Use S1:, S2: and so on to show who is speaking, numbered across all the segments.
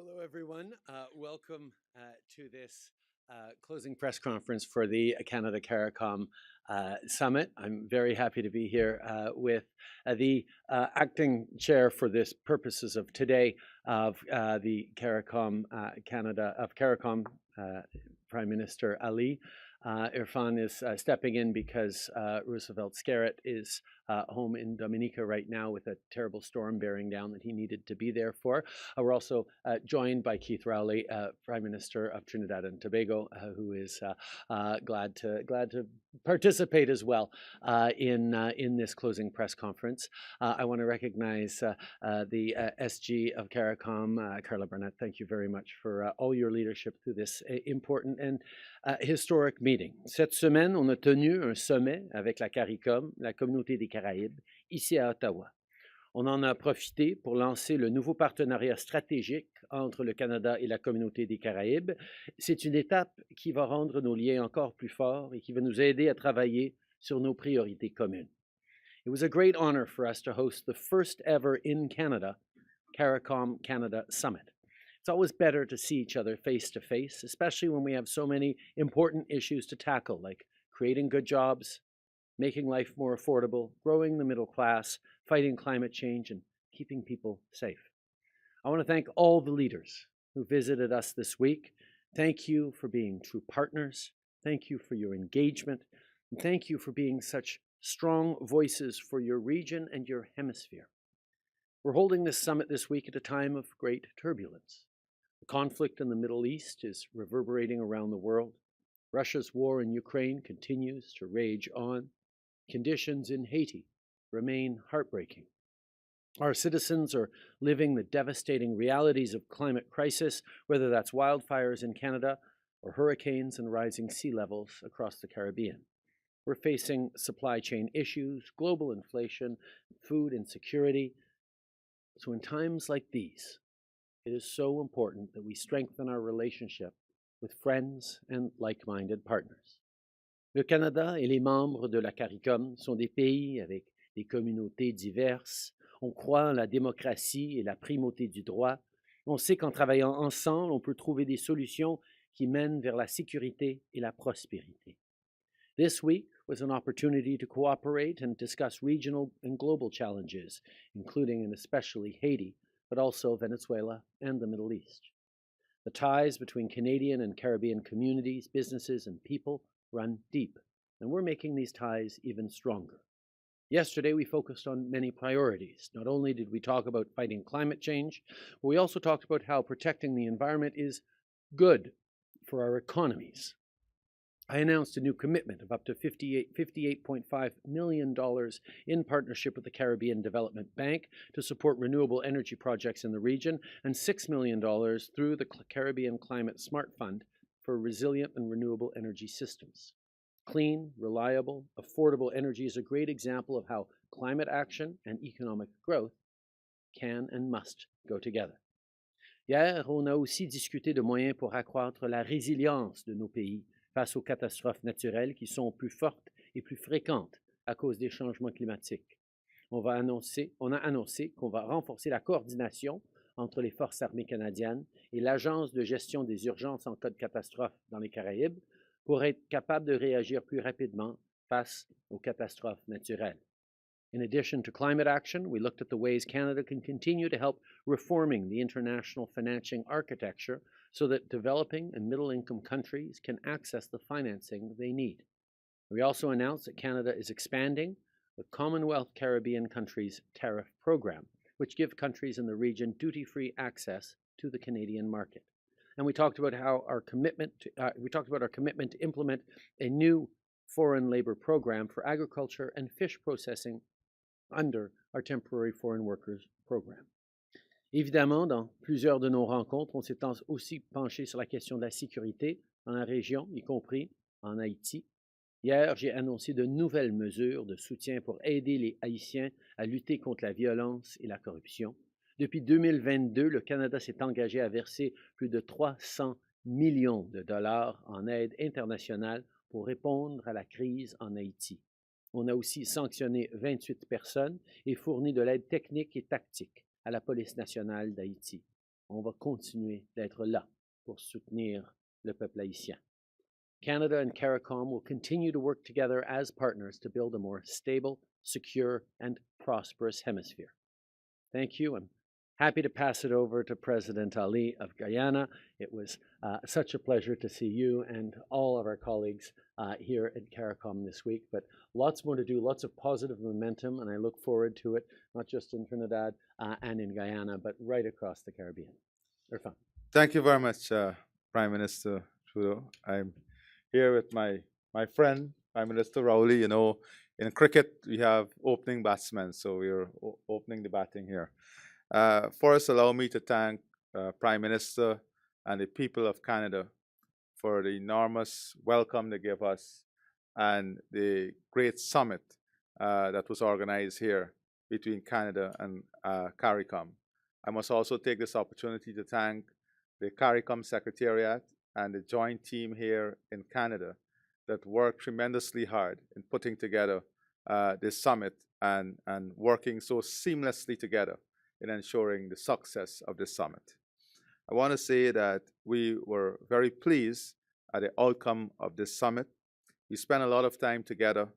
S1: Hello, everyone. Welcome to this closing press conference for the Canada CARICOM Summit. I'm very happy to be here with the acting chair for this purposes of today of the CARICOM Canada, of CARICOM, Prime Minister Ali. Irfan is stepping in because Roosevelt Skerritt is home in Dominica right now with a terrible storm bearing down that he needed to be there for. We're also joined by Keith Rowley, Prime Minister of Trinidad and Tobago, who is glad to participate as well in this closing press conference. I want to recognize the SG of CARICOM, Carla Burnett. Thank you very much for all your leadership through this important and historic meeting. Cette semaine, on a tenu un sommet avec la CARICOM, la Communauté des Caraïbes, ici à Ottawa. On en a profité pour lancer le nouveau partenariat stratégique entre le Canada et la Communauté des Caraïbes. C'est une étape qui va rendre nos liens encore plus forts et qui va nous aider à travailler sur nos priorités communes. It was a great honor for us to host the first ever in Canada CARICOM Canada Summit. It's always better to see each other face to face, especially when we have so many important issues to tackle, like creating good jobs, making life more affordable, growing the middle class, fighting climate change, and keeping people safe. I want to thank all the leaders who visited us this week. Thank you for being true partners. Thank you for your engagement. And thank you for being such strong voices for your region and your hemisphere. We're holding this summit this week at a time of great turbulence. The conflict in the Middle East is reverberating around the world. Russia's war in Ukraine continues to rage on. Conditions in Haiti remain heartbreaking. Our citizens are living the devastating realities of climate crisis, whether that's wildfires in Canada or hurricanes and rising sea levels across the Caribbean. We're facing supply chain issues, global inflation, food insecurity. So in times like these, it is so important that we strengthen our relationship with friends and like-minded partners. Le Canada et les membres de la CARICOM sont des pays avec des communautés diverses. On croit en la démocratie et la primauté du droit. On sait qu'en travaillant ensemble, on peut trouver des solutions qui mènent vers la sécurité et la prospérité. This week was an opportunity to cooperate and discuss regional and global challenges, including and especially Haiti, but also Venezuela and the Middle East. The ties between Canadian and Caribbean communities, businesses, and people run deep, and we're making these ties even stronger. Yesterday, we focused on many priorities. Not only did we talk about fighting climate change, but we also talked about how protecting the environment is good for our economies. I announced a new commitment of up to $58.5 million in partnership with the Caribbean Development Bank to support renewable energy projects in the region, and $6 million through the Caribbean Climate Smart Fund for resilient and renewable energy systems. Clean, reliable, affordable energy is a great example of how climate action and economic growth can and must go together. Hier, on a aussi discuté de moyens pour accroître la résilience de nos pays face aux catastrophes naturelles qui sont plus fortes et plus fréquentes à cause des changements climatiques. On a annoncé qu'on va renforcer la coordination entre les forces armées canadiennes et l'Agence de gestion des urgences en cas de catastrophe dans les Caraïbes pour être capable de réagir plus rapidement face aux catastrophes naturelles. In addition to climate action, we looked at the ways Canada can continue to help reforming the international financing architecture so that developing and middle-income countries can access the financing they need. We also announced that Canada is expanding the Commonwealth Caribbean Countries Tariff Program, which gives countries in the region duty-free access to the Canadian market. And we talked about our commitment to implement a new foreign labor program for agriculture and fish processing under our temporary foreign workers program. Évidemment, dans plusieurs de nos rencontres, on s'est aussi penché sur la question de la sécurité dans la région, y compris en Haïti. Hier, j'ai annoncé de nouvelles mesures de soutien pour aider les Haïtiens à lutter contre la violence et la corruption. Depuis 2022, le Canada s'est engagé à verser plus de 300 millions de dollars en aide internationale pour répondre à la crise en Haïti. On a aussi sanctionné 28 personnes et fourni de l'aide technique et tactique à la police nationale d'Haïti. on va continuer d'être là pour soutenir le peuple haïtien. Canada and CARICOM will continue to work together as partners to build a more stable, secure, and prosperous hemisphere. Thank you. I'm happy to pass it over to President Ali of Guyana. It was such a pleasure to see you and all of our colleagues here at CARICOM this week, but lots more to do, lots of positive momentum, and I look forward to it, not just in Trinidad and in Guyana, but right across the Caribbean. Irfan.
S2: Thank you very much, Prime Minister Trudeau. I'm here with my friend, Prime Minister Rowley. You know, in cricket, we have opening batsmen, so we're opening the batting here. First, allow me to thank Prime Minister and the people of Canada for the enormous welcome they gave us and the great summit that was organized here between Canada and CARICOM. I must also take this opportunity to thank the CARICOM Secretariat and the joint team here in Canada that worked tremendously hard in putting together this summit and working so seamlessly together in ensuring the success of this summit. I want to say that we were very pleased at the outcome of this summit. We spent a lot of time together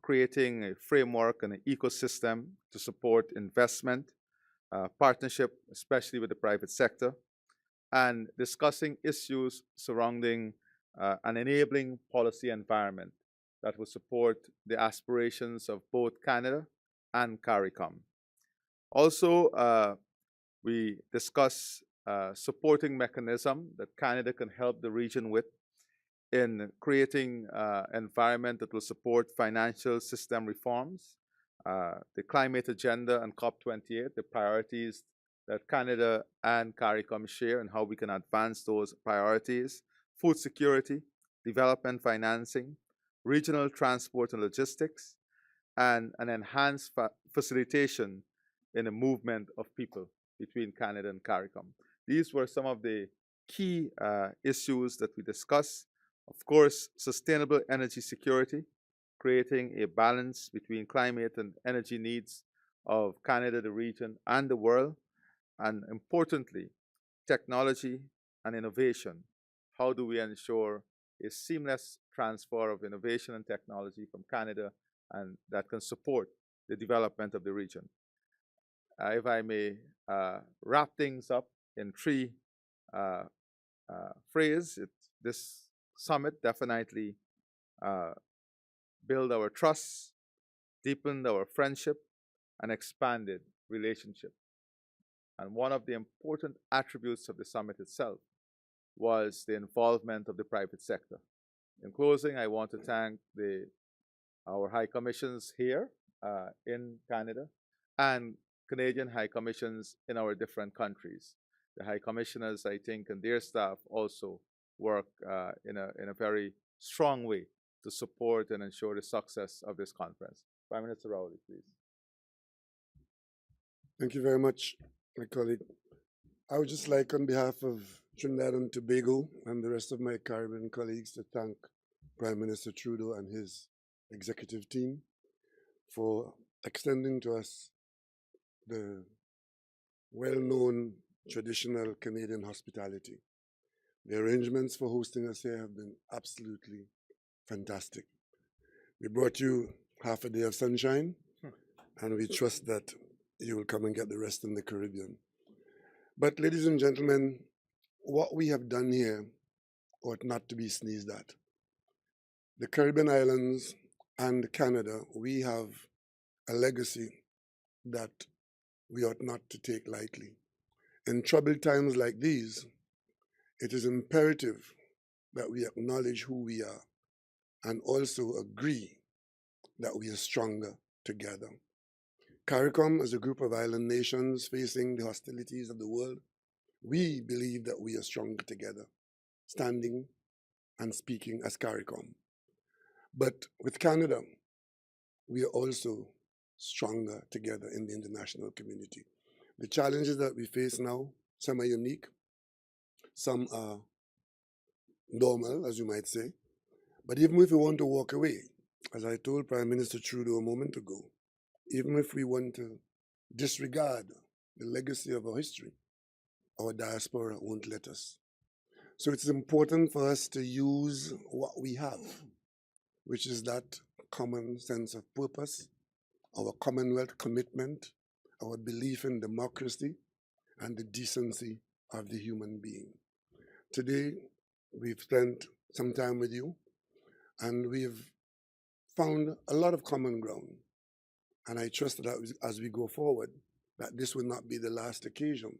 S2: creating a framework and an ecosystem to support investment, partnership, especially with the private sector, and discussing issues surrounding an enabling policy environment that will support the aspirations of both Canada and CARICOM. Also, we discuss supporting mechanism that Canada can help the region with in creating environment that will support financial system reforms, the climate agenda and COP28, the priorities that Canada and CARICOM share and how we can advance those priorities, food security, development financing, regional transport and logistics, and an enhanced facilitation in the movement of people between Canada and CARICOM. These were some of the key issues that we discussed. Of course, sustainable energy security, creating a balance between climate and energy needs of Canada, the region, and the world. And importantly, technology and innovation. How do we ensure a seamless transfer of innovation and technology from Canada and that can support the development of the region? If I may wrap things up in three phrases, this summit definitely built our trust, deepened our friendship, and expanded relationship. And one of the important attributes of the summit itself was the involvement of the private sector. In closing, I want to thank our High Commissions here in Canada and Canadian High Commissions in our different countries. The High Commissioners, I think, and their staff also work in a very strong way to support and ensure the success of this conference. Prime Minister Rowley, please.
S3: Thank you very much, my colleague. I would just like, on behalf of Trinidad and Tobago and the rest of my Caribbean colleagues, to thank Prime Minister Trudeau and his executive team for extending to us the well-known traditional Canadian hospitality. The arrangements for hosting us here have been absolutely fantastic. We brought you half a day of sunshine, and we trust that you will come and get the rest in the Caribbean. But ladies and gentlemen, what we have done here ought not to be sneezed at. The Caribbean islands and Canada, we have a legacy that we ought not to take lightly. In troubled times like these, it is imperative that we acknowledge who we are and also agree that we are stronger together. CARICOM, as a group of island nations facing the hostilities of the world, we believe that we are stronger together, standing and speaking as CARICOM. But with Canada, we are also stronger together in the international community. The challenges that we face now, some are unique, some are normal, as you might say. But even if we want to walk away, as I told Prime Minister Trudeau a moment ago, even if we want to disregard the legacy of our history, our diaspora won't let us. So it's important for us to use what we have, which is that common sense of purpose, our Commonwealth commitment, our belief in democracy, and the decency of the human being. Today, we've spent some time with you, and we've found a lot of common ground. And I trust that as we go forward, that this will not be the last occasion.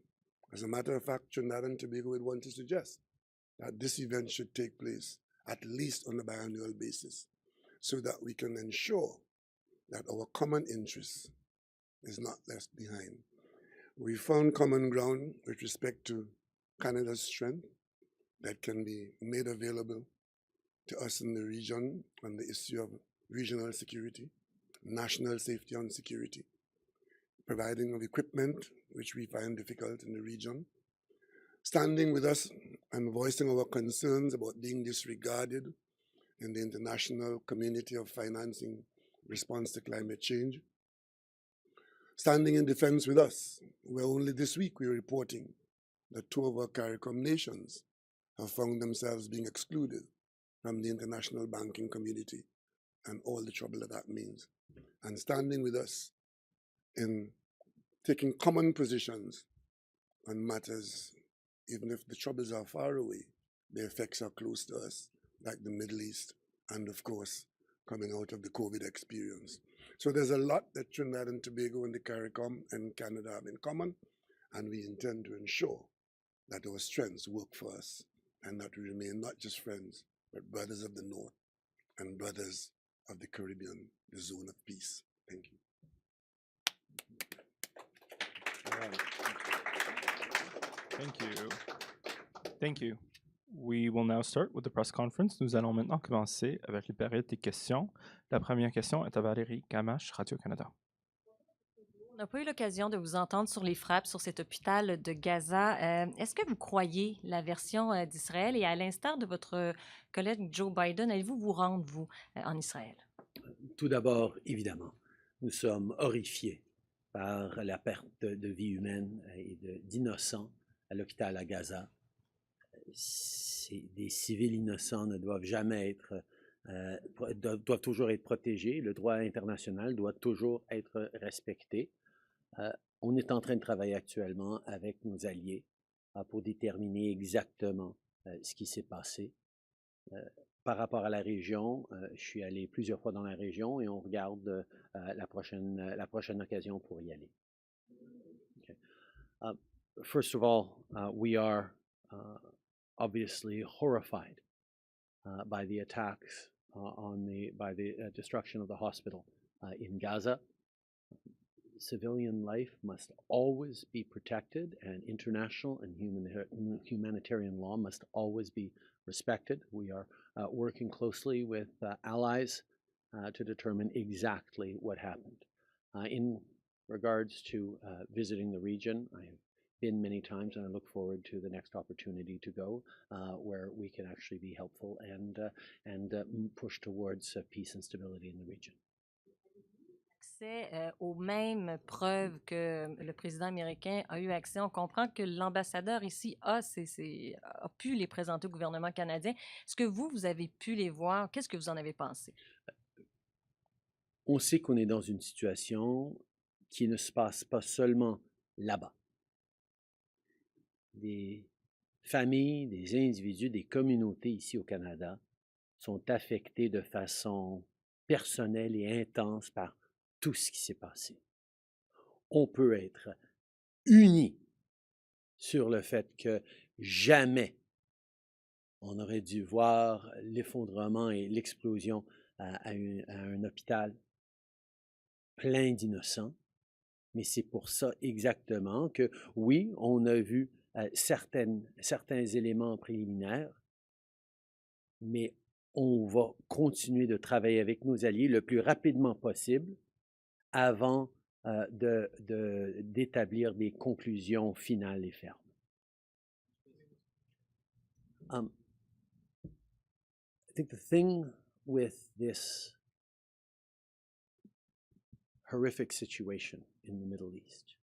S3: As a matter of fact, Trinidad and Tobago would want to suggest that this event should take place at least on a biannual basis, so that we can ensure that our common interest is not left behind. We found common ground with respect to Canada's strength that can be made available to us in the region on the issue of regional security, national safety and security, providing of equipment which we find difficult in the region, standing with us and voicing our concerns about being disregarded in the international community of financing response to climate change, standing in defense with us, where only this week we're reporting that 2 of our CARICOM nations have found themselves being excluded from the international banking community and all the trouble that that means, and standing with us in taking common positions on matters, even if the troubles are far away, the effects are close to us, like the Middle East, and of course, coming out of the COVID experience. So there's a lot that Trinidad and Tobago and the CARICOM and Canada have in common, and we intend to ensure that our strengths work for us, and that we remain not just friends, but brothers of the North and brothers of the Caribbean, the zone of peace. Thank you.
S4: Thank you. Thank you. We will now start with the press conference. Nous allons maintenant commencer avec le période des questions. La première question est à Valérie Gamache, Radio-Canada.
S5: On n'a pas eu l'occasion de vous entendre sur les frappes sur cet hôpital de Gaza. Est-ce que vous croyez la version d'Israël et à l'instar de votre collègue Joe Biden, allez-vous vous rendre, vous, en Israël?
S1: Tout d'abord, évidemment, nous sommes horrifiés par la perte de vies humaines et d'innocents à l'hôpital à Gaza. Des civils innocents ne doivent jamais être, doivent toujours être protégés. Le droit international doit toujours être respecté. On est en train de travailler actuellement avec nos alliés pour déterminer exactement ce qui s'est passé. Par rapport à la région, je suis allé plusieurs fois dans la région et on regarde la prochaine occasion pour y aller. Okay. First of all, we are obviously horrified by the attacks by the destruction of the hospital in Gaza. Civilian life must always be protected, and international and humanitarian law must always be respected. We are working closely with allies to determine exactly what happened. In regards to visiting the region, I have been many times, and I look forward to the next opportunity to go where we can actually be helpful and push towards peace and stability in the region.
S5: Accès aux mêmes preuves que le président américain a eu accès. On comprend que l'ambassadeur ici a pu les présenter au gouvernement canadien. Est-ce que vous avez pu les voir? Qu'est-ce que vous en avez pensé?
S1: On sait qu'on est dans une situation qui ne se passe pas seulement là-bas. Des familles, des individus, des communautés ici au Canada sont affectés de façon personnelle et intense par tout ce qui s'est passé. On peut être unis sur le fait que jamais on aurait dû voir l'effondrement et l'explosion à un hôpital plein d'innocents, mais c'est pour ça exactement que, oui, on a vu certains éléments préliminaires, mais on va continuer de travailler avec nos alliés le plus rapidement possible avant d'établir des conclusions finales et fermes. I think the thing with this horrific situation in the Middle East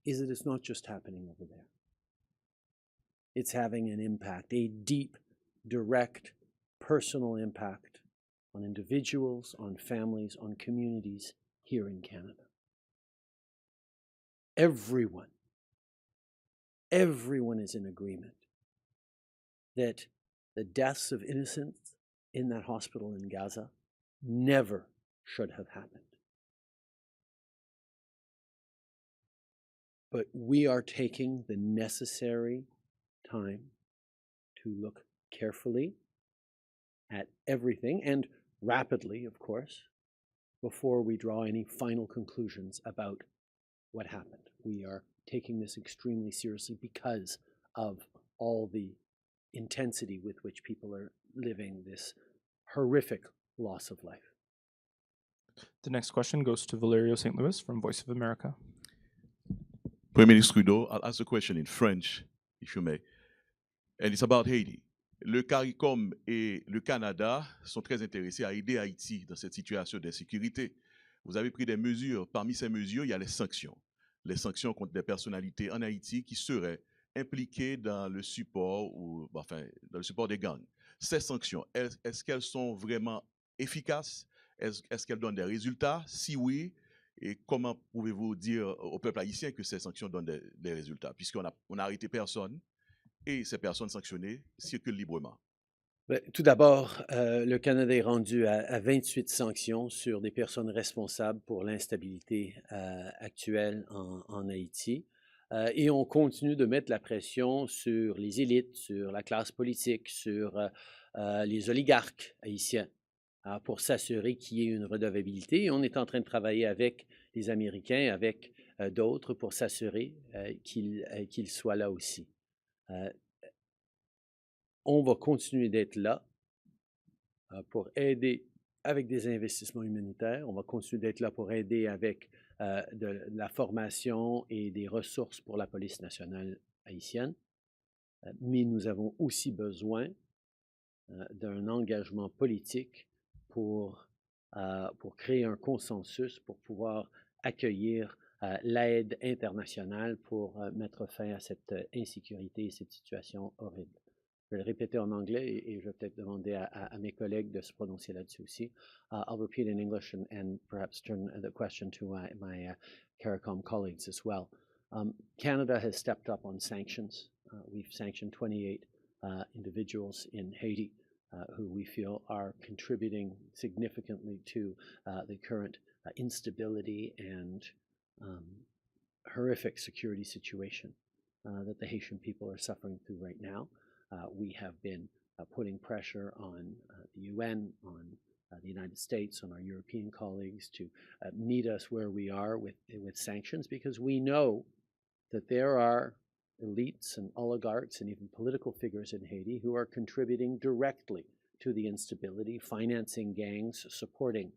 S1: is that it's not just happening over there. It's having an impact, a deep, direct, personal impact on individuals, on families, on communities here in Canada. Everyone is in agreement that the deaths of innocents in that hospital in Gaza never should have happened. But we are taking the necessary time to look carefully at everything, and rapidly, of course, before we draw any final conclusions about what happened. We are taking this extremely seriously because of all the intensity with which people are living this horrific loss of life.
S4: The next question goes to Valerio St. Louis from Voice of America.
S6: Prime Minister Trudeau, I'll ask a question in French, if you may. And it's about Haiti. Le CARICOM et le Canada sont très intéressés à aider Haïti dans cette situation d'insécurité. Vous avez pris des mesures. Parmi ces mesures, il y a les sanctions. Les sanctions contre des personnalités en Haïti qui seraient impliquées dans le support, dans le support des gangs. Ces sanctions, est-ce qu'elles sont vraiment efficaces? Est-ce qu'elles donnent des résultats? Si oui, et comment pouvez-vous dire au peuple haïtien que ces sanctions donnent des résultats? Puisqu'on n'a arrêté personne et ces personnes sanctionnées circulent librement.
S1: Tout d'abord, le Canada est rendu à 28 sanctions sur des personnes responsables pour l'instabilité actuelle en Haïti. Et on continue de mettre la pression sur les élites, sur la classe politique, sur les oligarques haïtiens pour s'assurer qu'il y ait une redevabilité. Et on est en train de travailler avec les Américains, avec d'autres pour s'assurer qu'ils soient là aussi. On va continuer d'être là pour aider avec des investissements humanitaires. On va continuer d'être là pour aider avec de la formation et des ressources pour la police nationale haïtienne. Mais nous avons aussi besoin d'un engagement politique pour créer un consensus, pour pouvoir accueillir l'aide internationale pour mettre fin à cette insécurité et cette situation horrible. Je vais le répéter en anglais et je vais peut-être demander à mes collègues de se prononcer là-dessus aussi. I'll repeat in English and perhaps turn the question to my CARICOM colleagues as well. Canada has stepped up on sanctions. We've sanctioned 28 individuals in Haiti who we feel are contributing significantly to the current instability and horrific security situation that the Haitian people are suffering through right now. We have been putting pressure on the UN, on the United States, on our European colleagues to meet us where we are with sanctions, because we know that there are elites and oligarchs and even political figures in Haiti who are contributing directly to the instability, financing gangs, supporting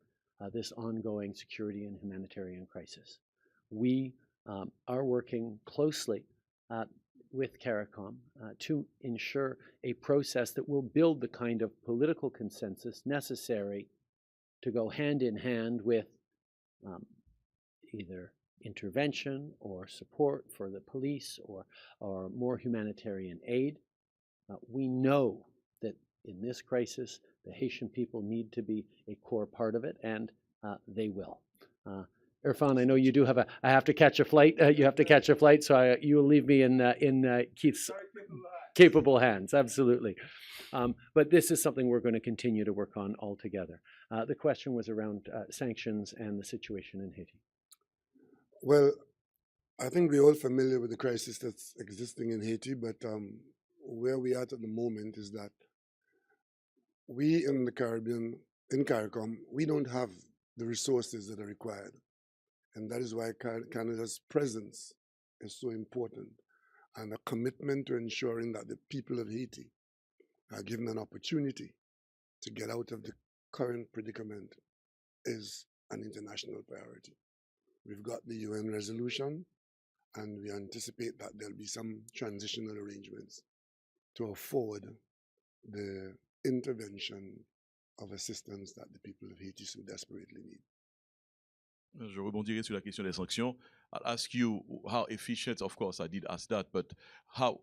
S1: this ongoing security and humanitarian crisis. We are working closely with CARICOM to ensure a process that will build the kind of political consensus necessary to go hand in hand with either intervention or support for the police or more humanitarian aid. We know that in this crisis, the Haitian people need to be a core part of it, and they will. Irfan, I know you do have I have to catch a flight. You have to catch a flight, so you will leave me in Keith's capable hands. Absolutely. But this is something we're going to continue to work on all together. The question was around sanctions and the situation in Haiti.
S3: Well, I think we're all familiar with the crisis that's existing in Haiti, but where we are at the moment is that we in the Caribbean, in CARICOM, we don't have the resources that are required. And that is why Canada's presence is so important, and a commitment to ensuring that the people of Haiti are given an opportunity to get out of the current predicament is an international priority. We've got the UN resolution, and we anticipate that there'll be some transitional arrangements to afford the intervention of assistance that the people of Haiti so desperately need.
S6: Je rebondirai sur la question des sanctions. I'll ask you how efficient, of course, I did ask that, but how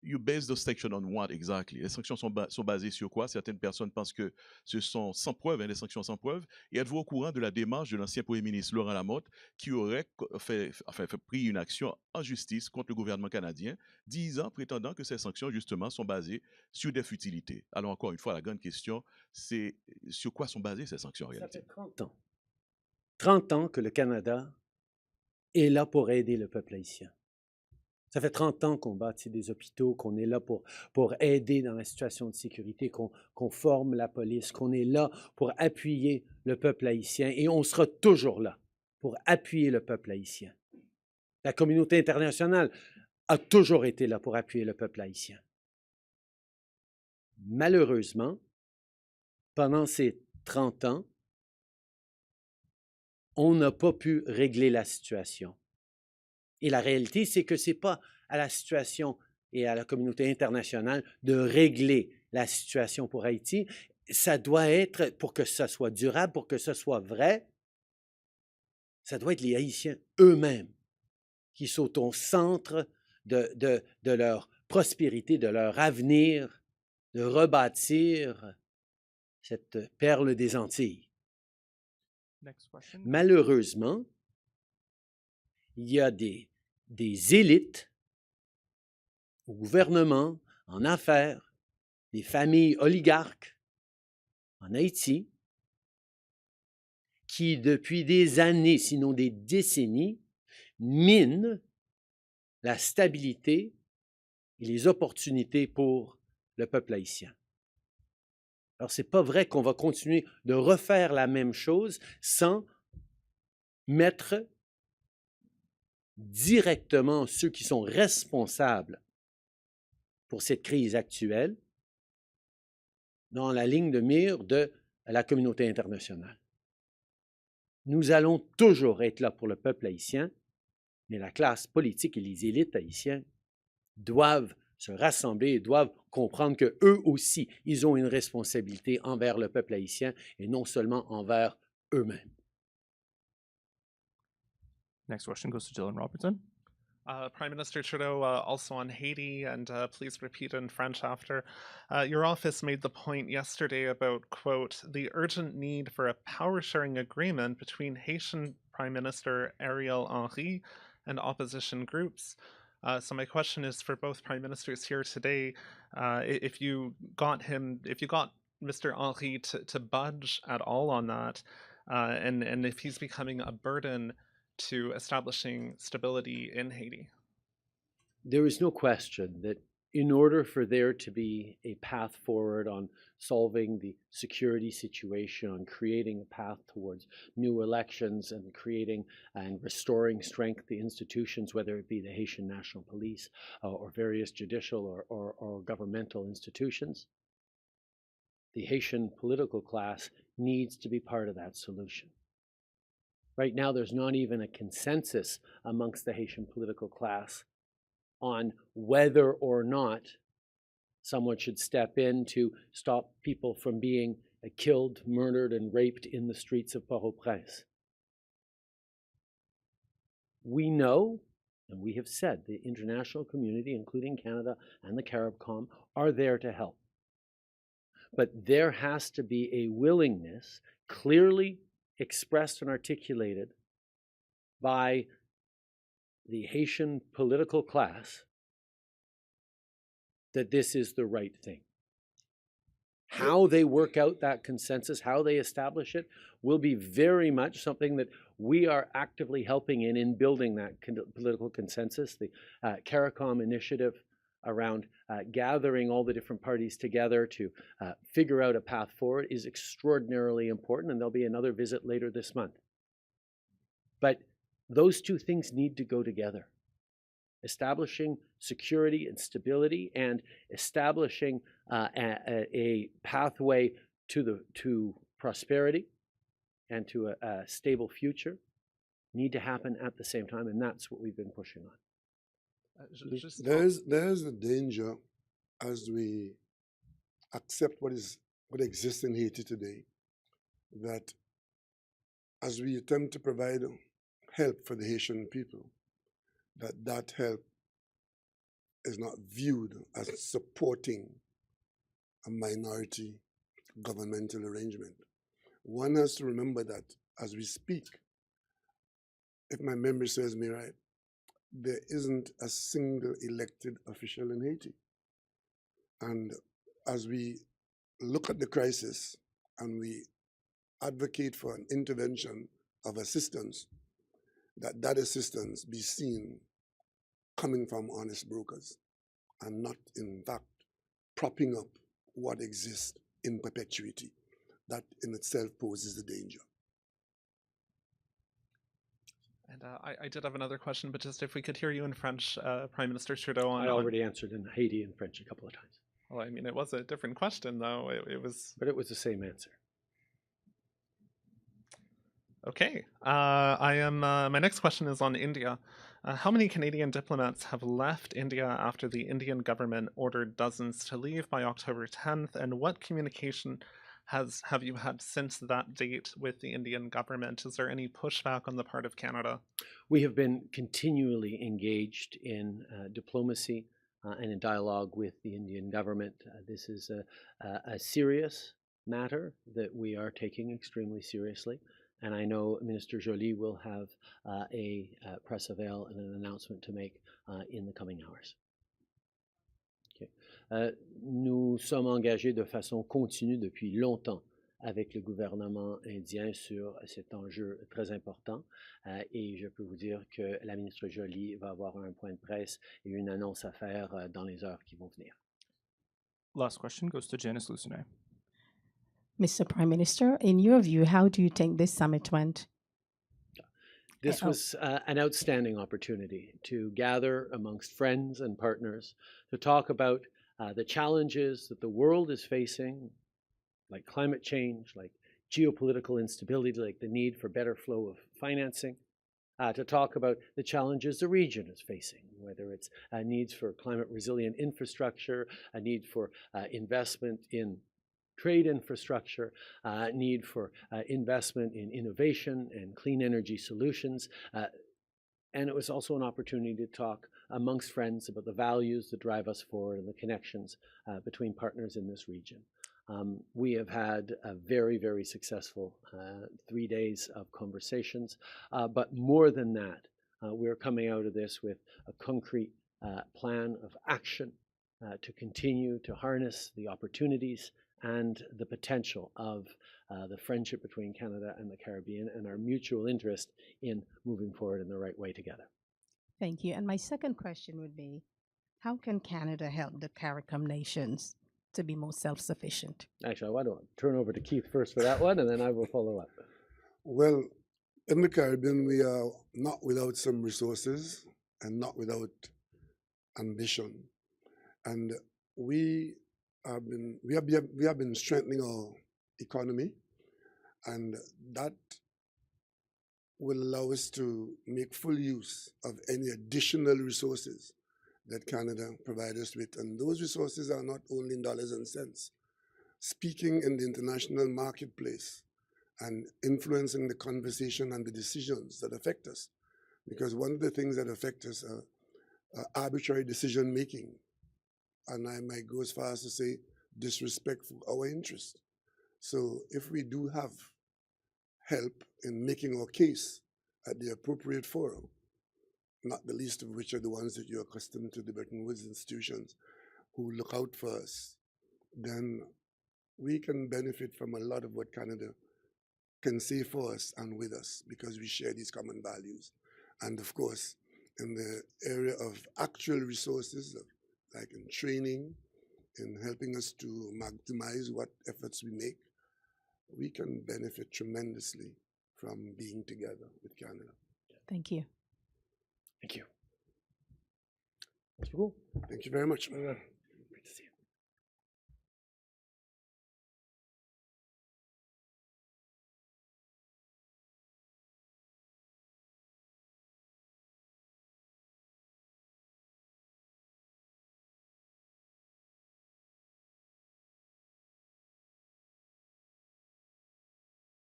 S6: you base the sanction on what exactly? Les sanctions sont basées sur quoi? Certaines personnes pensent que ce sont sans preuve, hein, des sanctions sans preuve. Et êtes-vous au courant de la démarche de l'ancien Premier ministre Laurent Lamotte qui aurait pris une action en justice contre le gouvernement canadien, prétendant que ces sanctions, justement, sont basées sur des futilités? Alors, encore une fois, la grande question, c'est sur quoi sont basées ces sanctions en
S1: Ça
S6: réalité?
S1: fait 30 ans. 30 ans que le Canada est là pour aider le peuple haïtien. Ça fait 30 ans qu'on bâtit des hôpitaux, qu'on est là pour aider dans la situation de sécurité, qu'on forme la police, qu'on est là pour appuyer le peuple haïtien et on sera toujours là pour appuyer le peuple haïtien. La communauté internationale a toujours été là pour appuyer le peuple haïtien. Malheureusement, pendant ces 30 ans, on n'a pas pu régler la situation. Et la réalité, c'est que ce n'est pas à la situation et à la communauté internationale de régler la situation pour Haïti. Ça doit être, pour que ça soit durable, pour que ça soit vrai, ça doit être les Haïtiens eux-mêmes qui sont au centre de leur prospérité, de leur avenir, de rebâtir cette perle des Antilles.
S4: Next question.
S1: Malheureusement, il y a des élites au gouvernement, en affaires, des familles oligarques en Haïti qui, depuis des années, sinon des décennies, minent la stabilité et les opportunités pour le peuple haïtien. Alors, ce n'est pas vrai qu'on va continuer de refaire la même chose sans mettre directement ceux qui sont responsables pour cette crise actuelle dans la ligne de mire de la communauté internationale. Nous allons toujours être là pour le peuple haïtien, mais la classe politique et les élites haïtiennes doivent se rassembler et doivent comprendre qu'eux aussi, ils ont une responsabilité envers le peuple haïtien et non seulement envers eux-mêmes.
S4: Next question goes to Dylan Robertson.
S7: Prime Minister Trudeau, also on Haiti, and please repeat in French after. Your office made the point yesterday about, quote, the urgent need for a power sharing agreement between Haitian Prime Minister Ariel Henry and opposition groups. So my question is for both Prime Ministers here today, if you got Mr. Henry to budge at all on that, and if he's becoming a burden to establishing stability in Haiti?
S1: There is no question that in order for there to be a path forward on solving the security situation, on creating a path towards new elections and creating and restoring strength to institutions, whether it be the Haitian National Police or various judicial or governmental institutions, the Haitian political class needs to be part of that solution. Right now, there's not even a consensus amongst the Haitian political class on whether or not someone should step in to stop people from being killed, murdered, and raped in the streets of Port-au-Prince. We know, and we have said, the international community, including Canada and the CARICOM, are there to help. But there has to be a willingness, clearly expressed and articulated by the Haitian political class, that this is the right thing. How they work out that consensus, how they establish it, will be very much something that we are actively helping in building that political consensus. The CARICOM initiative around gathering all the different parties together to figure out a path forward is extraordinarily important, and there'll be another visit later this month. But those two things need to go together. Establishing security and stability and establishing a pathway to prosperity and to a stable future need to happen at the same time, and that's what we've been pushing on.
S3: There's a danger as we accept what exists in Haiti today, that as we attempt to provide help for the Haitian people, that help is not viewed as supporting a minority governmental arrangement. One has to remember that as we speak, if my memory serves me right, there isn't a single elected official in Haiti. And as we look at the crisis and we advocate for an intervention of assistance, that assistance be seen coming from honest brokers and not, in fact, propping up what exists in perpetuity. That in itself poses a danger.
S7: And I did have another question, but just if we could hear you in French, Prime Minister Trudeau.
S1: I already answered in Haiti in French a couple of times.
S7: Well, I mean, it was a different question, though. It was.
S1: But it was the same answer.
S7: Okay. My next question is on India. How many Canadian diplomats have left India after the Indian government ordered dozens to leave by October 10th? And what communication have you had since that date with the Indian government? Is there any pushback on the part of Canada?
S1: We have been continually engaged in diplomacy and in dialogue with the Indian government. This is a serious matter that we are taking extremely seriously. And I know Minister Joly will have a press avail and an announcement to make in the coming hours. Okay. Nous sommes engagés de façon continue depuis longtemps avec le gouvernement indien sur cet enjeu très important. Et je peux vous dire que la ministre Joly va avoir un point de presse et une annonce à faire dans les heures qui vont venir.
S4: Last question goes to Janice Lucenay.
S8: Mr. Prime Minister, in your view, how do you think this summit went?
S1: This was an outstanding opportunity to gather amongst friends and partners to talk about the challenges that the world is facing, like climate change, like geopolitical instability, like the need for better flow of financing, to talk about the challenges the region is facing, whether it's needs for climate resilient infrastructure, a need for investment in trade infrastructure, need for investment in innovation and clean energy solutions. And it was also an opportunity to talk amongst friends about the values that drive us forward and the connections between partners in this region. We have had a very, very successful 3 days of conversations, but more than that, we're coming out of this with a concrete plan of action to continue to harness the opportunities and the potential of the friendship between Canada and the Caribbean and our mutual interest in moving forward in the right way together.
S8: Thank you. And my second question would be, how can Canada help the CARICOM nations to be more self-sufficient?
S1: Actually, I want to turn over to Keith first for that one, and then I will follow up.
S3: Well, in the Caribbean, we are not without some resources and not without ambition. And we have been strengthening our economy, and that will allow us to make full use of any additional resources that Canada provides us with. And those resources are not only in dollars and cents. Speaking in the international marketplace and influencing the conversation and the decisions that affect us. Because one of the things that affect us are arbitrary decision making. And I might go as far as to say disrespectful our interest. So if we do have help in making our case at the appropriate forum, not the least of which are the ones that you're accustomed to, the Bretton Woods institutions, who look out for us, then we can benefit from a lot of what Canada can say for us and with us, because we share these common values. And of course, in the area of actual resources, like in training, in helping us to maximize what efforts we make, we can benefit tremendously from being together with Canada.
S8: Thank you.
S1: Thank you. Mr. Gould.
S3: Thank you very much.